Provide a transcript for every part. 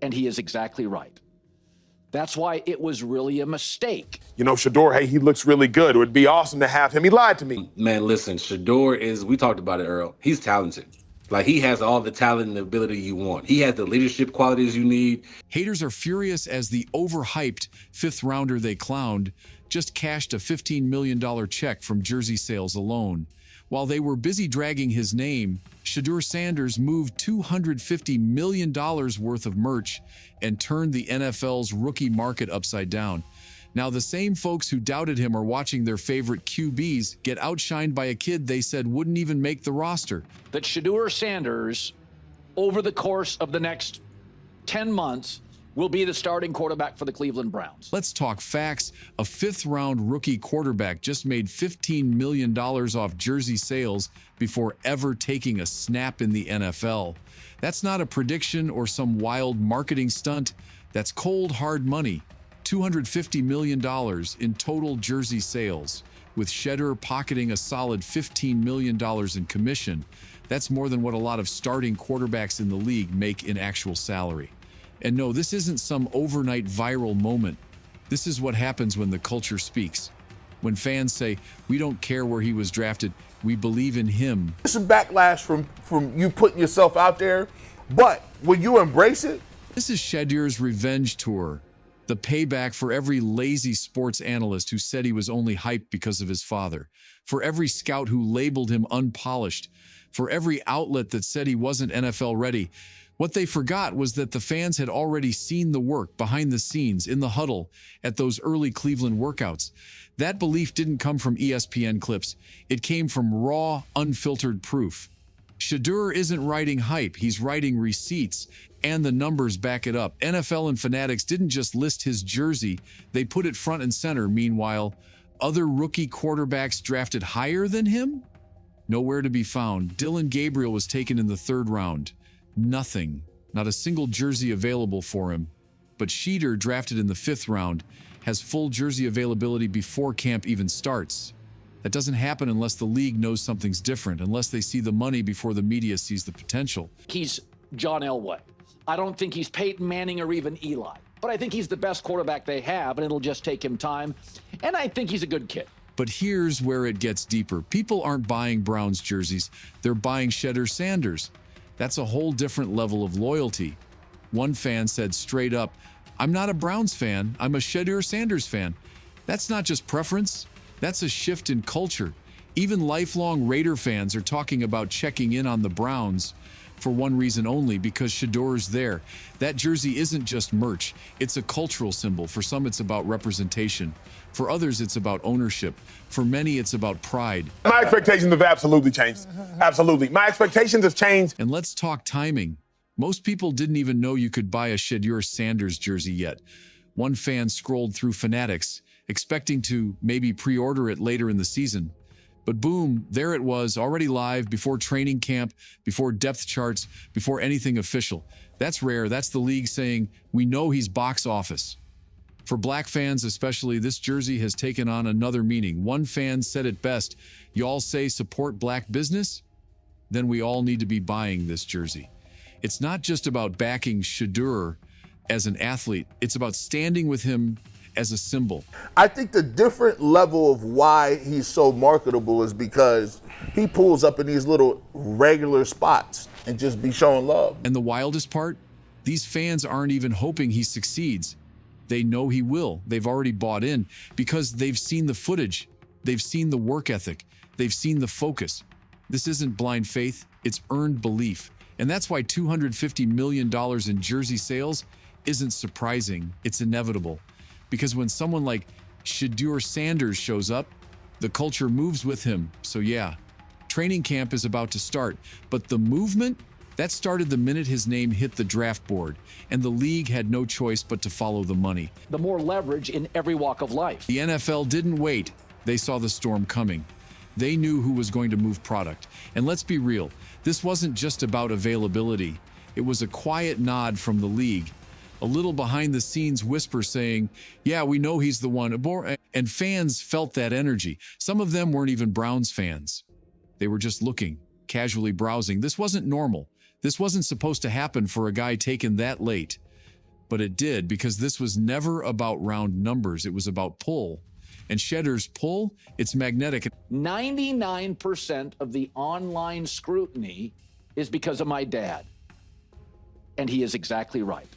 And he is exactly right. That's why it was really a mistake. You know, Shedeur, hey, he looks really good. It would be awesome to have him. He lied to me. Man, listen, Shedeur we talked about it, Earl. He's talented. Like, he has all the talent and ability you want. He has the leadership qualities you need. Haters are furious as the overhyped fifth rounder they clowned just cashed a $15 million check from jersey sales alone. While they were busy dragging his name, Shedeur Sanders moved $250 million worth of merch and turned the NFL's rookie market upside down. Now, the same folks who doubted him are watching their favorite QBs get outshined by a kid they said wouldn't even make the roster. That Shedeur Sanders, over the course of the next 10 months, will be the starting quarterback for the Cleveland Browns. Let's talk facts. A fifth-round rookie quarterback just made $15 million off jersey sales before ever taking a snap in the NFL. That's not a prediction or some wild marketing stunt. That's cold, hard money. $250 million in total jersey sales, with Shedeur pocketing a solid $15 million in commission. That's more than what a lot of starting quarterbacks in the league make in actual salary. And no, this isn't some overnight viral moment. This is what happens when the culture speaks. When fans say, we don't care where he was drafted, we believe in him. There's some backlash from you putting yourself out there, but when you embrace it. This is Shedeur's revenge tour. The payback for every lazy sports analyst who said he was only hyped because of his father, for every scout who labeled him unpolished, for every outlet that said he wasn't NFL ready. What they forgot was that the fans had already seen the work behind the scenes in the huddle at those early Cleveland workouts. That belief didn't come from ESPN clips. It came from raw, unfiltered proof. Shedeur isn't writing hype, he's writing receipts, and the numbers back it up. NFL and Fanatics didn't just list his jersey, they put it front and center. Meanwhile, other rookie quarterbacks drafted higher than him? Nowhere to be found. Dillon Gabriel was taken in the 3rd round. Nothing. Not a single jersey available for him. But Shedeur, drafted in the 5th round, has full jersey availability before camp even starts. That doesn't happen unless the league knows something's different, unless they see the money before the media sees the potential. He's John Elway. I don't think he's Peyton Manning or even Eli, but I think he's the best quarterback they have, and it'll just take him time. And I think he's a good kid. But here's where it gets deeper. People aren't buying Browns jerseys, they're buying Shedeur Sanders. That's a whole different level of loyalty. One fan said straight up, I'm not a Browns fan, I'm a Shedeur Sanders fan. That's not just preference, that's a shift in culture. Even lifelong Raider fans are talking about checking in on the Browns for one reason only, because Shedeur's there. That jersey isn't just merch, it's a cultural symbol. For some, it's about representation. For others, it's about ownership. For many, it's about pride. My expectations have absolutely changed. Absolutely. My expectations have changed. And let's talk timing. Most people didn't even know you could buy a Shedeur Sanders jersey yet. One fan scrolled through Fanatics, expecting to maybe pre-order it later in the season. But boom, there it was, already live, before training camp, before depth charts, before anything official. That's rare. That's the league saying, we know he's box office. For black fans especially, this jersey has taken on another meaning. One fan said it best, y'all say support black business? Then we all need to be buying this jersey. It's not just about backing Shedeur as an athlete, it's about standing with him as a symbol. I think the different level of why he's so marketable is because he pulls up in these little regular spots and just be showing love. And the wildest part? These fans aren't even hoping he succeeds. They know he will. They've already bought in because they've seen the footage. They've seen the work ethic. They've seen the focus. This isn't blind faith, it's earned belief. And that's why $250 million in jersey sales isn't surprising, it's inevitable. Because when someone like Shedeur Sanders shows up, the culture moves with him. So yeah, training camp is about to start, but the movement, that started the minute his name hit the draft board, and the league had no choice but to follow the money. The more leverage in every walk of life. The NFL didn't wait. They saw the storm coming. They knew who was going to move product. And let's be real, this wasn't just about availability. It was a quiet nod from the league. A little behind-the-scenes whisper saying, yeah, we know he's the one. And fans felt that energy. Some of them weren't even Browns fans. They were just looking, casually browsing. This wasn't normal. This wasn't supposed to happen for a guy taken that late. but it did, because this was never about round numbers. It was about pull. And Shedeur's pull, it's magnetic. 99% of the online scrutiny is because of my dad. And he is exactly right.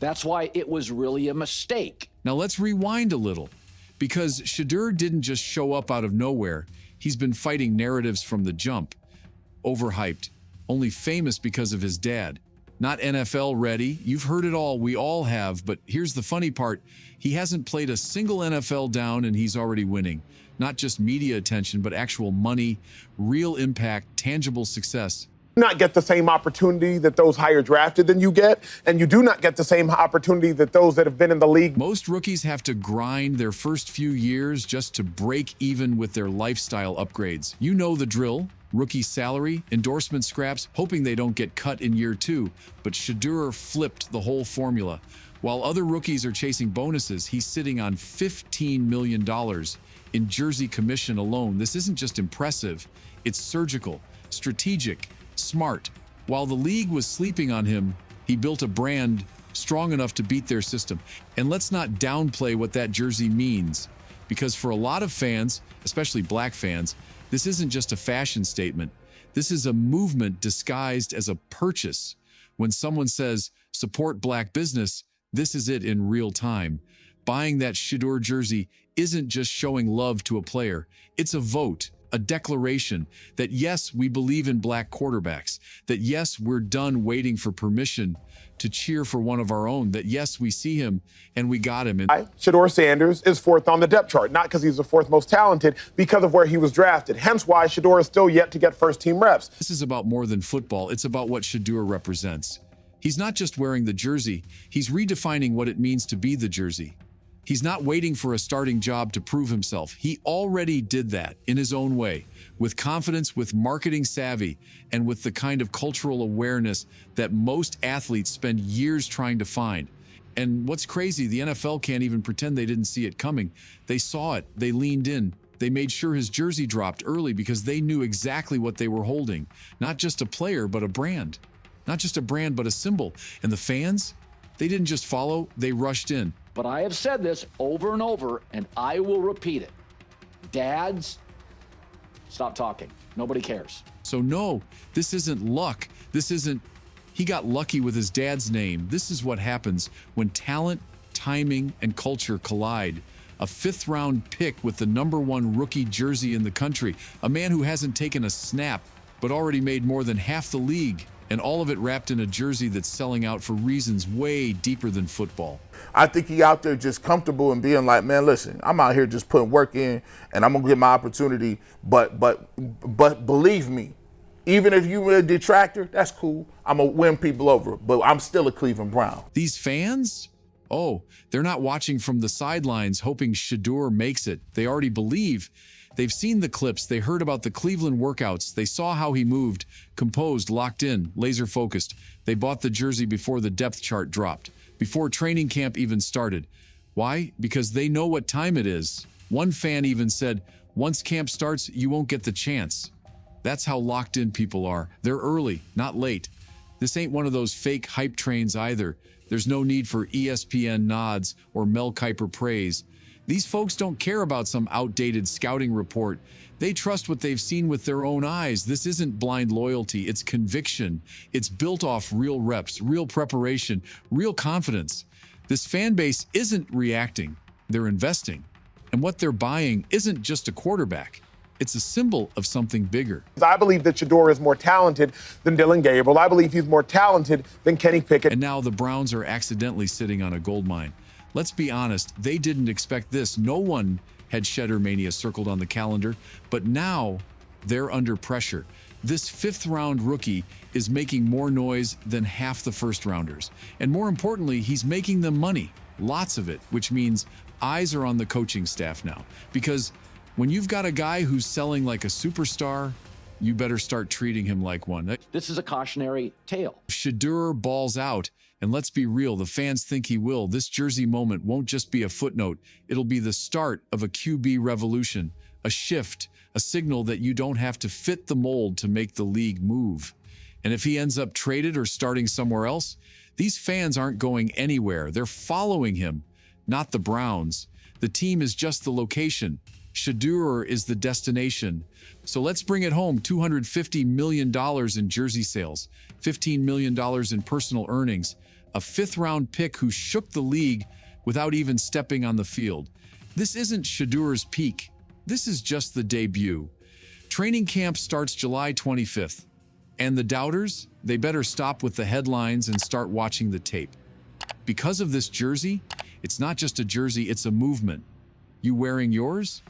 That's why it was really a mistake. Now let's rewind a little, because Shedeur didn't just show up out of nowhere. He's been fighting narratives from the jump. Overhyped, only famous because of his dad. Not NFL ready. You've heard it all. We all have. But here's the funny part. He hasn't played a single NFL down and he's already winning. Not just media attention, but actual money, real impact, tangible success. Not get the same opportunity that those higher drafted than you get, and you do not get the same opportunity that those that have been in the league. Most rookies have to grind their first few years just to break even with their lifestyle upgrades. You know the drill. Rookie salary, endorsement scraps, hoping they don't get cut in year 2. But Shedeur flipped the whole formula. While other rookies are chasing bonuses, he's sitting on $15 million in jersey commission alone. This isn't just impressive, it's surgical, strategic, smart. While the league was sleeping on him, he built a brand strong enough to beat their system. And let's not downplay what that jersey means, because for a lot of fans, especially black fans, this isn't just a fashion statement. This is a movement disguised as a purchase. When someone says, support black business, this is it in real time. Buying that Shedeur jersey isn't just showing love to a player. It's a vote, a declaration that yes, we believe in black quarterbacks, that yes, we're done waiting for permission to cheer for one of our own, that yes, we see him and we got him. Shedeur Sanders is 4th on the depth chart, not because he's the 4th most talented, because of where he was drafted. Hence why Shedeur is still yet to get first-team reps. This is about more than football. It's about what Shedeur represents. He's not just wearing the jersey, he's redefining what it means to be the jersey. He's not waiting for a starting job to prove himself. He already did that in his own way, with confidence, with marketing savvy, and with the kind of cultural awareness that most athletes spend years trying to find. And what's crazy, the NFL can't even pretend they didn't see it coming. They saw it, they leaned in, they made sure his jersey dropped early because they knew exactly what they were holding. Not just a player, but a brand. Not just a brand, but a symbol. And the fans, they didn't just follow, they rushed in. But I have said this over and over, and I will repeat it. Dads, stop talking. Nobody cares. So no, this isn't luck. This isn't, he got lucky with his dad's name. This is what happens when talent, timing, and culture collide. A 5th-round pick with the #1 rookie jersey in the country. A man who hasn't taken a snap, but already made more than half the league. And all of it wrapped in a jersey that's selling out for reasons way deeper than football. I think he out there just comfortable and being like, man, listen, I'm out here just putting work in and I'm gonna get my opportunity. But believe me, even if you're a detractor, that's cool. I'm gonna win people over, but I'm still a Cleveland Brown. These fans, oh, they're not watching from the sidelines hoping Shedeur makes it. They already believe. They've seen the clips, they heard about the Cleveland workouts, they saw how he moved, composed, locked in, laser focused. They bought the jersey before the depth chart dropped, before training camp even started. Why? Because they know what time it is. One fan even said, once camp starts, you won't get the chance. That's how locked in people are. They're early, not late. This ain't one of those fake hype trains either. There's no need for ESPN nods or Mel Kiper praise. These folks don't care about some outdated scouting report. They trust what they've seen with their own eyes. This isn't blind loyalty, it's conviction. It's built off real reps, real preparation, real confidence. This fan base isn't reacting, they're investing. And what they're buying isn't just a quarterback. It's a symbol of something bigger. I believe that Shedeur is more talented than Dylan Gabriel. I believe he's more talented than Kenny Pickett. And now the Browns are accidentally sitting on a gold mine. Let's be honest, they didn't expect this. No one had Shedeur Mania circled on the calendar, but now they're under pressure. This 5th-round rookie is making more noise than half the first-rounders. And more importantly, he's making them money, lots of it, which means eyes are on the coaching staff now. Because when you've got a guy who's selling like a superstar, you better start treating him like one. This is a cautionary tale. Shedeur balls out, and let's be real, the fans think he will. This jersey moment won't just be a footnote. It'll be the start of a QB revolution, a shift, a signal that you don't have to fit the mold to make the league move. And if he ends up traded or starting somewhere else, These fans aren't going anywhere. They're following him, not the Browns. The team is just the location. Shedeur is the destination. So let's bring it home. $250 million in jersey sales, $15 million in personal earnings, a fifth-round pick who shook the league without even stepping on the field. This isn't Shedeur's peak. This is just the debut. Training camp starts July 25th. And the doubters, they better stop with the headlines and start watching the tape. Because of this jersey, it's not just a jersey, it's a movement. You wearing yours?